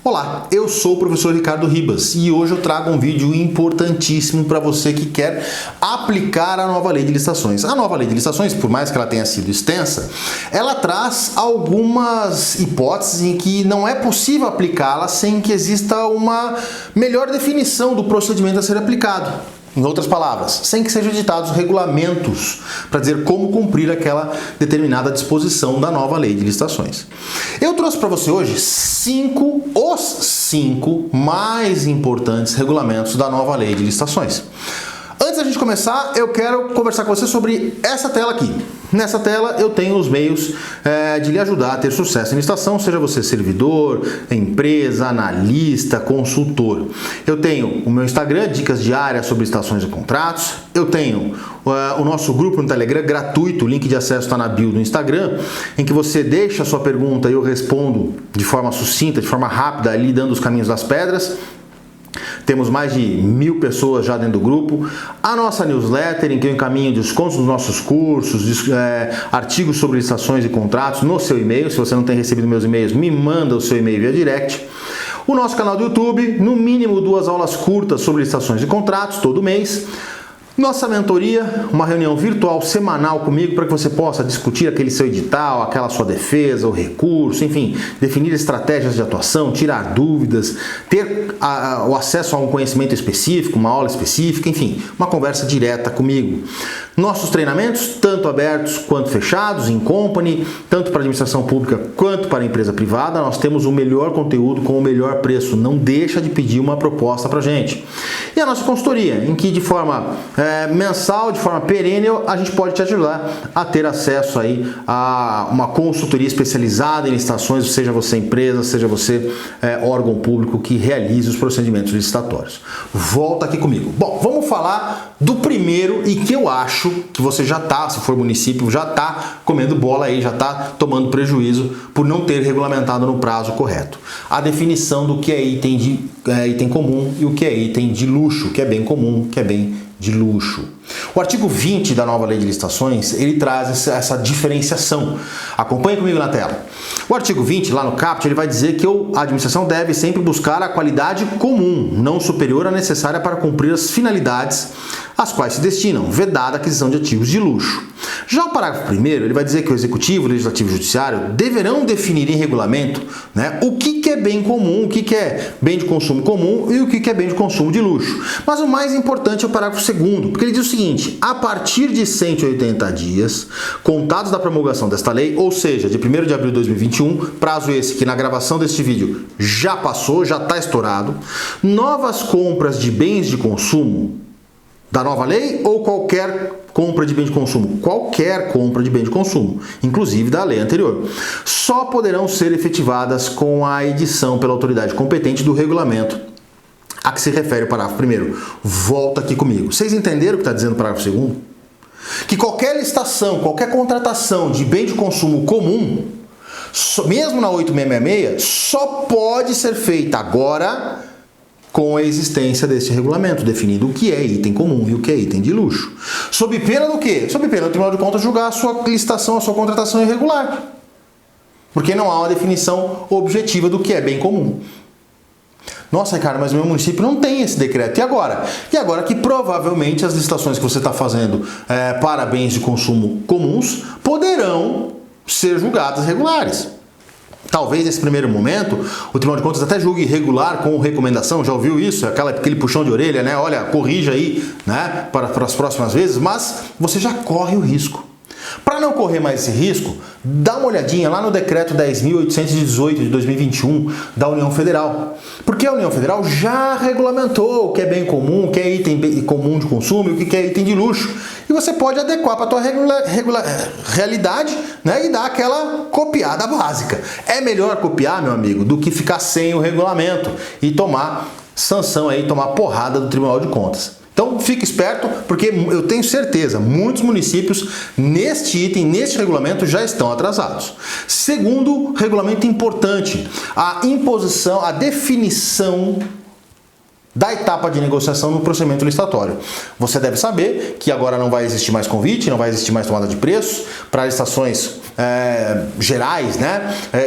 Olá, eu sou o professor Ricardo Ribas e hoje eu trago um vídeo importantíssimo para você que quer aplicar a nova lei de licitações. A nova lei de licitações, por mais que ela tenha sido extensa, ela traz algumas hipóteses em que não é possível aplicá-la sem que exista uma melhor definição do procedimento a ser aplicado. Em outras palavras, sem que sejam editados regulamentos para dizer como cumprir aquela determinada disposição da nova lei de licitações. Eu trouxe para você hoje os cinco mais importantes regulamentos da nova lei de licitações. Antes da gente começar, eu quero conversar com você sobre essa tela aqui. Nessa tela eu tenho os meios de lhe ajudar a ter sucesso em licitação, seja você servidor, empresa, analista, consultor. Eu tenho o meu Instagram, dicas diárias sobre licitações e contratos. Eu tenho o nosso grupo no Telegram gratuito, o link de acesso está na bio do Instagram, em que você deixa a sua pergunta e eu respondo de forma sucinta, de forma rápida, ali dando os caminhos das pedras. Temos mais de 1000 pessoas já dentro do grupo. A nossa newsletter, em que eu encaminho descontos nos nossos cursos, artigos sobre licitações e contratos no seu e-mail. Se você não tem recebido meus e-mails, me manda o seu e-mail via direct. O nosso canal do YouTube, no mínimo 2 aulas curtas sobre licitações e contratos todo mês. Nossa mentoria, uma reunião virtual semanal comigo para que você possa discutir aquele seu edital, aquela sua defesa, o recurso, enfim, definir estratégias de atuação, tirar dúvidas, ter o acesso a um conhecimento específico, uma aula específica, enfim, uma conversa direta comigo. Nossos treinamentos, tanto abertos quanto fechados, em company, tanto para administração pública quanto para empresa privada, nós temos o melhor conteúdo com o melhor preço. Não deixa de pedir uma proposta para a gente. E a nossa consultoria, em que de forma mensal, de forma perene, a gente pode te ajudar a ter acesso aí a uma consultoria especializada em licitações, seja você empresa, seja você órgão público que realize os procedimentos licitatórios. Volta aqui comigo. Bom, vamos falar do primeiro e que eu acho que você já está, se for município, já está comendo bola aí, já está tomando prejuízo por não ter regulamentado no prazo correto. A definição do que é item comum e o que é item de luxo, que é bem comum, que é bem de luxo. O artigo 20 da nova lei de licitações, ele traz essa diferenciação. Acompanhe comigo na tela. O artigo 20, lá no caput, ele vai dizer que a administração deve sempre buscar a qualidade comum, não superior à necessária para cumprir as finalidades às quais se destinam, vedada a aquisição de ativos de luxo. Já o parágrafo 1º, ele vai dizer que o Executivo, o Legislativo e o Judiciário deverão definir em regulamento, o que é bem comum, o que é bem de consumo comum e o que é bem de consumo de luxo. Mas o mais importante é o parágrafo 2º, porque ele diz o seguinte: a partir de 180 dias, contados da promulgação desta lei, ou seja, de 1º de abril de 2021, prazo esse que na gravação deste vídeo já passou, já está estourado, novas compras de bens de consumo da nova lei ou qualquer compra de bem de consumo, qualquer compra de bem de consumo, inclusive da lei anterior, só poderão ser efetivadas com a edição pela autoridade competente do regulamento a que se refere o parágrafo 1º. Volta aqui comigo. Vocês entenderam o que está dizendo o parágrafo 2º? Que qualquer licitação, qualquer contratação de bem de consumo comum, mesmo na 8666, só pode ser feita agora com a existência desse regulamento, definindo o que é item comum e o que é item de luxo. Sob pena do quê? Sob pena do Tribunal de Contas julgar a sua licitação, a sua contratação irregular. Porque não há uma definição objetiva do que é bem comum. Nossa, Ricardo, mas o meu município não tem esse decreto. E agora? E agora que provavelmente as licitações que você está fazendo para bens de consumo comuns poderão ser julgadas regulares. Talvez nesse primeiro momento o Tribunal de Contas até julgue irregular com recomendação, já ouviu isso? Aquele puxão de orelha, Olha, corrija aí, para as próximas vezes, mas você já corre o risco. Para não correr mais esse risco, dá uma olhadinha lá no decreto 10.818 de 2021 da União Federal. Porque a União Federal já regulamentou o que é bem comum, o que é item comum de consumo e o que é item de luxo. E você pode adequar para a tua realidade, e dar aquela copiada básica. É melhor copiar, meu amigo, do que ficar sem o regulamento e tomar sanção aí, tomar porrada do Tribunal de Contas. Então fique esperto, porque eu tenho certeza, muitos municípios neste item, neste regulamento já estão atrasados. Segundo regulamento importante, a imposição, a definição da etapa de negociação no procedimento licitatório. Você deve saber que agora não vai existir mais convite, não vai existir mais tomada de preços para licitações gerais,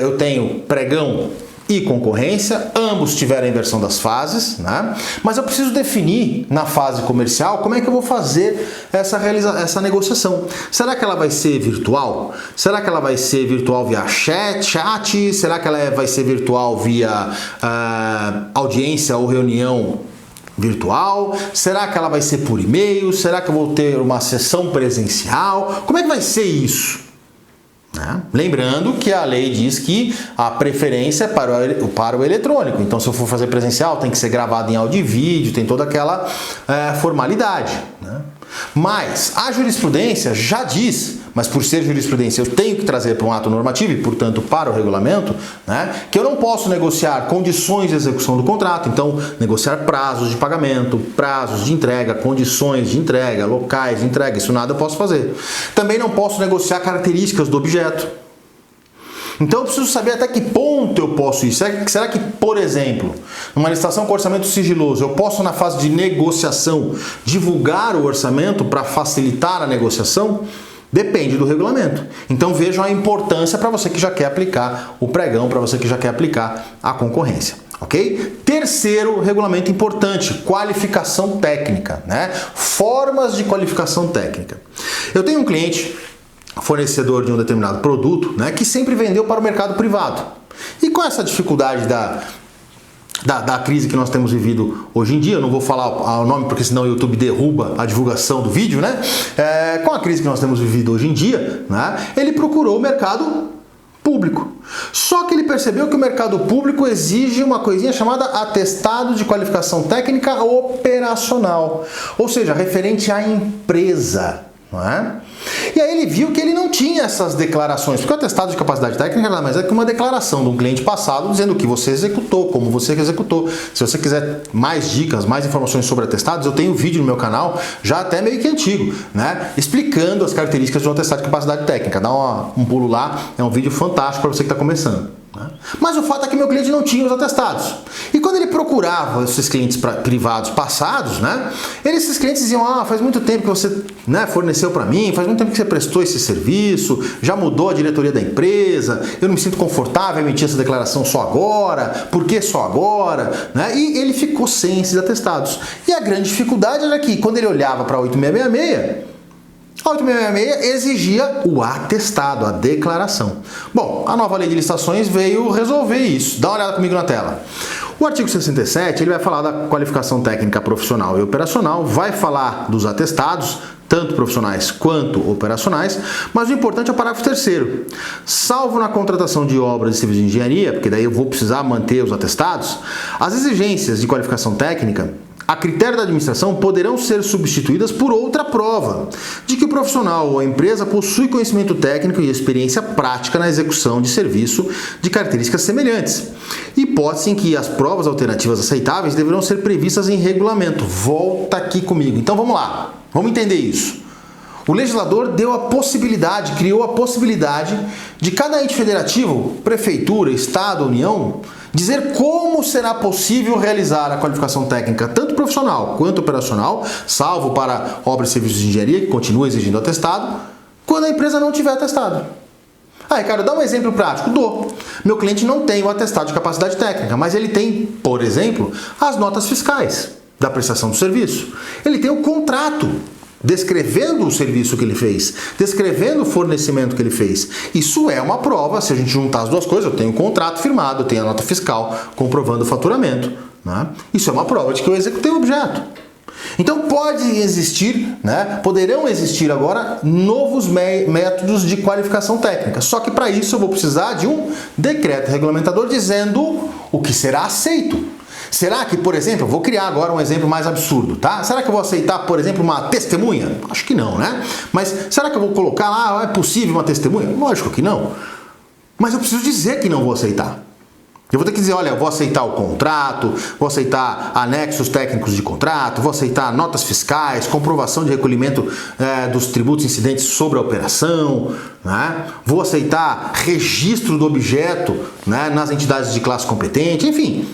Eu tenho pregão e concorrência, ambos tiveram a inversão das fases, né? Mas eu preciso definir na fase comercial como é que eu vou fazer essa negociação. Será que ela vai ser virtual? Será que ela vai ser virtual via chat? Será que ela vai ser virtual via audiência ou reunião virtual? Será que ela vai ser por e-mail? Será que eu vou ter uma sessão presencial? Como é que vai ser isso? Lembrando que a lei diz que a preferência é para o eletrônico. Então, se eu for fazer presencial, tem que ser gravado em áudio e vídeo, tem toda aquela formalidade, né? Mas a jurisprudência já diz, mas por ser jurisprudência eu tenho que trazer para um ato normativo e, portanto, para o regulamento, né, que eu não posso negociar condições de execução do contrato. Então, negociar prazos de pagamento, prazos de entrega, condições de entrega, locais de entrega, isso nada eu posso fazer. Também não posso negociar características do objeto. Então eu preciso saber até que ponto eu posso ir. Será que, por exemplo, numa licitação com orçamento sigiloso, eu posso, na fase de negociação, divulgar o orçamento para facilitar a negociação? Depende do regulamento. Então vejam a importância para você que já quer aplicar o pregão, para você que já quer aplicar a concorrência. Ok? Terceiro regulamento importante, qualificação técnica, né? Formas de qualificação técnica. Eu tenho um cliente, fornecedor de um determinado produto, né, que sempre vendeu para o mercado privado. E com essa dificuldade da crise que nós temos vivido hoje em dia, eu não vou falar o nome porque senão o YouTube derruba a divulgação do vídeo, né? Com a crise que nós temos vivido hoje em dia, né, ele procurou o mercado público. Só que ele percebeu que o mercado público exige uma coisinha chamada atestado de qualificação técnica operacional, ou seja, referente à empresa. Não é? E aí ele viu que ele não tinha essas declarações, porque o atestado de capacidade técnica nada mais é que uma declaração de um cliente passado dizendo o que você executou, como você executou. Se você quiser mais dicas, mais informações sobre atestados, eu tenho um vídeo no meu canal, já até meio que antigo, né, explicando as características de um atestado de capacidade técnica. Dá um pulo lá, é um vídeo fantástico para você que está começando. Mas o fato é que meu cliente não tinha os atestados. E quando ele procurava esses clientes privados passados, né, esses clientes diziam: faz muito tempo que você, né, forneceu para mim, faz muito tempo que você prestou esse serviço, já mudou a diretoria da empresa, eu não me sinto confortável em emitir essa declaração só agora, por que só agora? Né? E ele ficou sem esses atestados. E a grande dificuldade era que quando ele olhava para a 8666, a 8666 exigia o atestado, a declaração. Bom, a nova lei de licitações veio resolver isso. Dá uma olhada comigo na tela. O artigo 67 ele vai falar da qualificação técnica profissional e operacional, vai falar dos atestados, tanto profissionais quanto operacionais, mas o importante é o parágrafo 3º. Salvo na contratação de obras e serviços de engenharia, porque daí eu vou precisar manter os atestados, as exigências de qualificação técnica, a critério da administração, poderão ser substituídas por outra prova de que o profissional ou a empresa possui conhecimento técnico e experiência prática na execução de serviço de características semelhantes. Hipótese em que as provas alternativas aceitáveis deverão ser previstas em regulamento. Volta aqui comigo. Então vamos lá, vamos entender isso. O legislador deu a possibilidade, criou a possibilidade de cada ente federativo, prefeitura, estado, união, dizer como será possível realizar a qualificação técnica, tanto profissional quanto operacional, salvo para obras e serviços de engenharia, que continua exigindo atestado, quando a empresa não tiver atestado. Ricardo, dá um exemplo prático. Dou. Meu cliente não tem o atestado de capacidade técnica, mas ele tem, por exemplo, as notas fiscais da prestação do serviço. Ele tem o contrato descrevendo o serviço que ele fez, descrevendo o fornecimento que ele fez. Isso é uma prova, se a gente juntar as duas coisas, eu tenho o contrato firmado, eu tenho a nota fiscal comprovando o faturamento, né? Isso é uma prova de que eu executei o objeto. Então pode existir, né, poderão existir agora novos métodos de qualificação técnica, só que para isso eu vou precisar de um decreto regulamentador dizendo o que será aceito. Será que, por exemplo, eu vou criar agora um exemplo mais absurdo, tá? Será que eu vou aceitar, por exemplo, uma testemunha? Acho que não, né? Mas será que eu vou colocar lá, é possível uma testemunha? Lógico que não. Mas eu preciso dizer que não vou aceitar. Eu vou ter que dizer, olha, eu vou aceitar o contrato, vou aceitar anexos técnicos de contrato, vou aceitar notas fiscais, comprovação de recolhimento dos tributos incidentes sobre a operação, né? Vou aceitar registro do objeto, né, nas entidades de classe competente, enfim,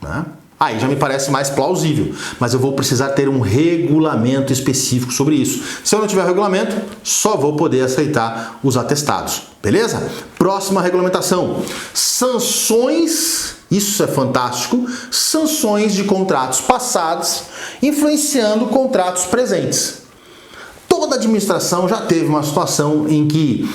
né? Aí já me parece mais plausível, mas eu vou precisar ter um regulamento específico sobre isso. Se eu não tiver regulamento, só vou poder aceitar os atestados, beleza? Próxima regulamentação: sanções isso é fantástico, sanções de contratos passados influenciando contratos presentes. Toda administração já teve uma situação em que,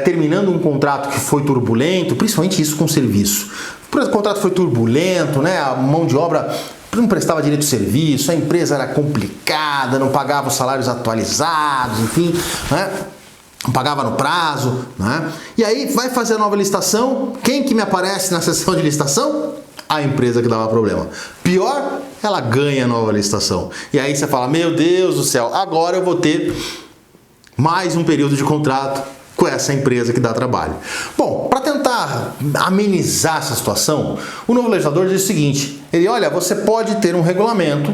terminando um contrato que foi turbulento, principalmente isso com serviço, o contrato foi turbulento, né? A mão de obra não prestava direito de serviço, a empresa era complicada, não pagava os salários atualizados, enfim, né? Não pagava no prazo, né? E aí vai fazer a nova licitação, quem que me aparece na sessão de licitação? A empresa que dava problema. Pior, ela ganha a nova licitação. E aí você fala, meu Deus do céu, agora eu vou ter mais um período de contrato com essa empresa que dá trabalho. Bom, para tentar amenizar essa situação, o novo legislador diz o seguinte, olha, você pode ter um regulamento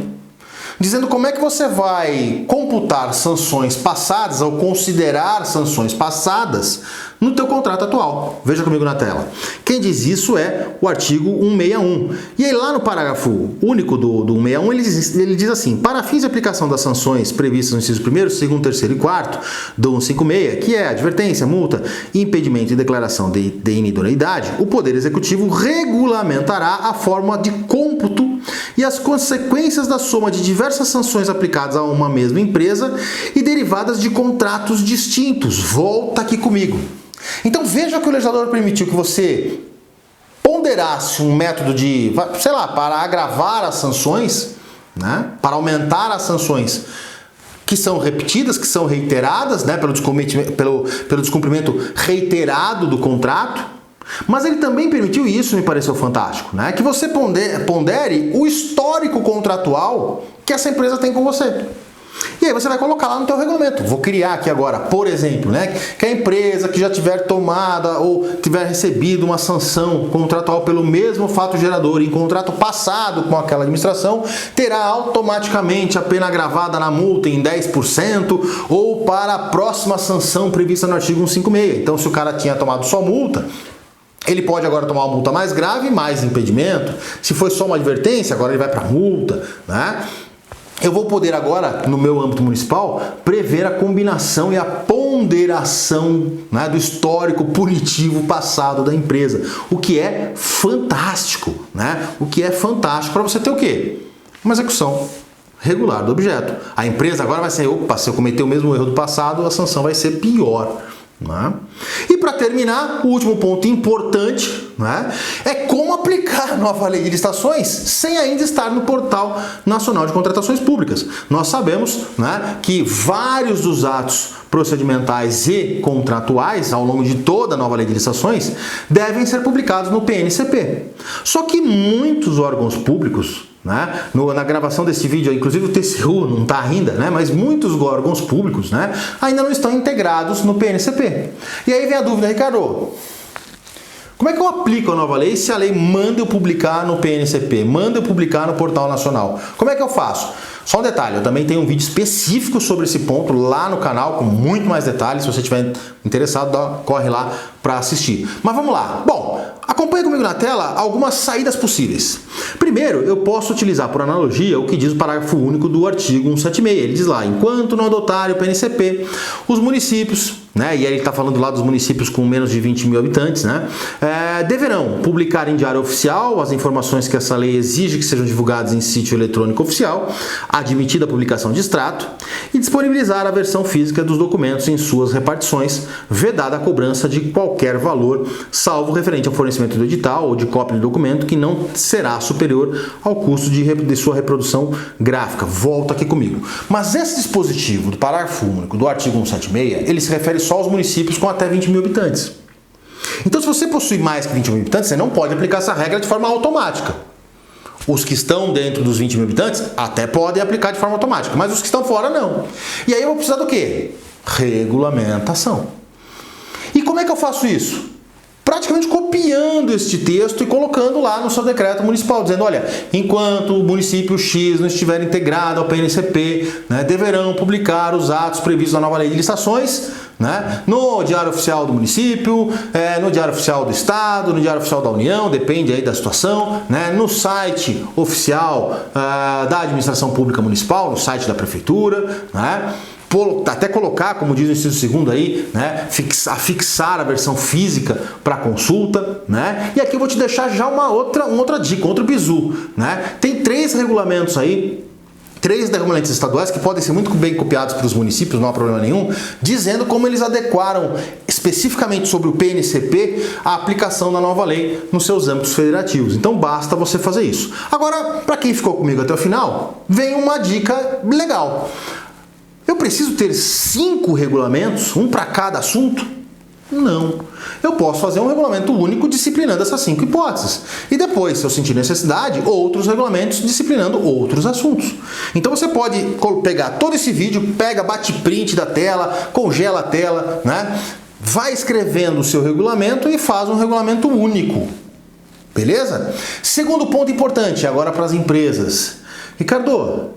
dizendo como é que você vai computar sanções passadas ou considerar sanções passadas no teu contrato atual. Veja comigo na tela. Quem diz isso é o artigo 161. E aí lá no parágrafo único do 161, ele diz assim, para fins de aplicação das sanções previstas no inciso 1º, 2º, 3º e 4º do 156, que é advertência, multa, impedimento e declaração de inidoneidade, o Poder Executivo regulamentará a forma de cômputo e as consequências da soma de diversas sanções aplicadas a uma mesma empresa e derivadas de contratos distintos. Volta aqui comigo. Então veja que o legislador permitiu que você ponderasse um método de, sei lá, para agravar as sanções, né? Para aumentar as sanções que são repetidas, que são reiteradas, né? Pelo descumprimento reiterado do contrato. Mas ele também permitiu, e isso me pareceu fantástico, né? Que você pondere o histórico contratual que essa empresa tem com você. E aí você vai colocar lá no teu regulamento. Vou criar aqui agora, por exemplo, né, que a empresa que já tiver tomada ou tiver recebido uma sanção contratual pelo mesmo fato gerador em contrato passado com aquela administração, terá automaticamente a pena agravada na multa em 10% ou para a próxima sanção prevista no artigo 156. Então, se o cara tinha tomado só multa, ele pode agora tomar uma multa mais grave, mais impedimento. Se foi só uma advertência, agora ele vai para multa, né? Eu vou poder agora, no meu âmbito municipal, prever a combinação e a ponderação, né, do histórico punitivo passado da empresa. O que é fantástico, né? O que é fantástico para você ter o quê? Uma execução regular do objeto. A empresa agora vai ser, opa, se eu cometer o mesmo erro do passado, a sanção vai ser pior. Né? E para terminar, o último ponto importante, né, é como aplicar a nova lei de licitações sem ainda estar no Portal Nacional de Contratações Públicas. Nós sabemos, né, que vários dos atos procedimentais e contratuais ao longo de toda a nova lei de licitações devem ser publicados no PNCP. Só que muitos órgãos públicos, né, na gravação desse vídeo, inclusive o TCU não está ainda, né, mas muitos órgãos públicos, né, ainda não estão integrados no PNCP. E aí vem a dúvida, Ricardo, como é que eu aplico a nova lei se a lei manda eu publicar no PNCP, manda eu publicar no Portal Nacional? Como é que eu faço? Só um detalhe, eu também tenho um vídeo específico sobre esse ponto lá no canal, com muito mais detalhes. Se você estiver interessado, corre lá para assistir. Mas vamos lá. Bom, acompanhe comigo na tela algumas saídas possíveis. Primeiro, eu posso utilizar por analogia o que diz o parágrafo único do artigo 176. Ele diz lá, enquanto não adotarem o PNCP, os municípios, né, e aí ele está falando lá dos municípios com menos de 20 mil habitantes, né, deverão publicar em diário oficial as informações que essa lei exige que sejam divulgadas em sítio eletrônico oficial, admitida a publicação de extrato, e disponibilizar a versão física dos documentos em suas repartições, vedada a cobrança de qualquer valor, salvo referente ao fornecimento do edital ou de cópia do documento, que não será superior ao custo de sua reprodução gráfica. Volta aqui comigo. Mas esse dispositivo do parágrafo único do artigo 176, ele se refere só aos municípios com até 20 mil habitantes. Então, se você possui mais que 20 mil habitantes, você não pode aplicar essa regra de forma automática. Os que estão dentro dos 20 mil habitantes até podem aplicar de forma automática, mas os que estão fora não. E aí eu vou precisar do quê? Regulamentação. E como é que eu faço isso? Praticamente copiando este texto e colocando lá no seu decreto municipal, dizendo, olha, enquanto o município X não estiver integrado ao PNCP, né, deverão publicar os atos previstos na nova lei de licitações, né, no Diário Oficial do município, no Diário Oficial do Estado, no Diário Oficial da União, depende aí da situação, né, no site oficial da Administração Pública Municipal, no site da Prefeitura, né. até colocar, como diz o inciso 2º aí, né, fixar a versão física para consulta, né? E aqui eu vou te deixar já uma outra dica, outro bizu, né? Tem 3 regulamentos aí, 3 regulamentos estaduais que podem ser muito bem copiados para os municípios, não há problema nenhum, dizendo como eles adequaram especificamente sobre o PNCP a aplicação da nova lei nos seus âmbitos federativos. Então basta você fazer isso. Agora, para quem ficou comigo até o final, vem uma dica legal. Eu preciso ter 5 regulamentos, um para cada assunto? Não. Eu posso fazer um regulamento único disciplinando essas 5 hipóteses. E depois, se eu sentir necessidade, outros regulamentos disciplinando outros assuntos. Então você pode pegar todo esse vídeo, bate print da tela, congela a tela, né? Vai escrevendo o seu regulamento e faz um regulamento único. Beleza? Segundo ponto importante, agora para as empresas. Ricardo,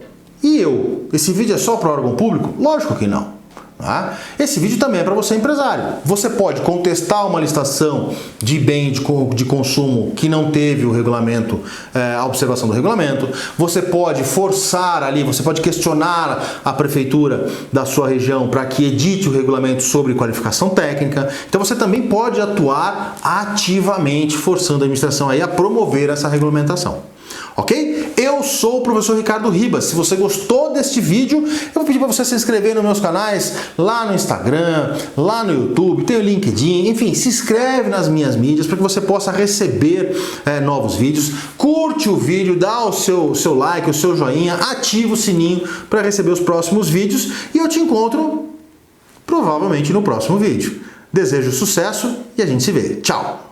e eu? Esse vídeo é só para órgão público? Lógico que não. Tá? Esse vídeo também é para você empresário. Você pode contestar uma licitação de bem de consumo que não teve o regulamento, a observação do regulamento. Você pode forçar ali, você pode questionar a prefeitura da sua região para que edite o regulamento sobre qualificação técnica. Então você também pode atuar ativamente forçando a administração aí a promover essa regulamentação. Ok? Eu sou o professor Ricardo Ribas. Se você gostou deste vídeo, eu vou pedir para você se inscrever nos meus canais, lá no Instagram, lá no YouTube, tem o LinkedIn, enfim, se inscreve nas minhas mídias para que você possa receber novos vídeos. Curte o vídeo, dá o seu like, o seu joinha, ativa o sininho para receber os próximos vídeos e eu te encontro provavelmente no próximo vídeo. Desejo sucesso e a gente se vê. Tchau!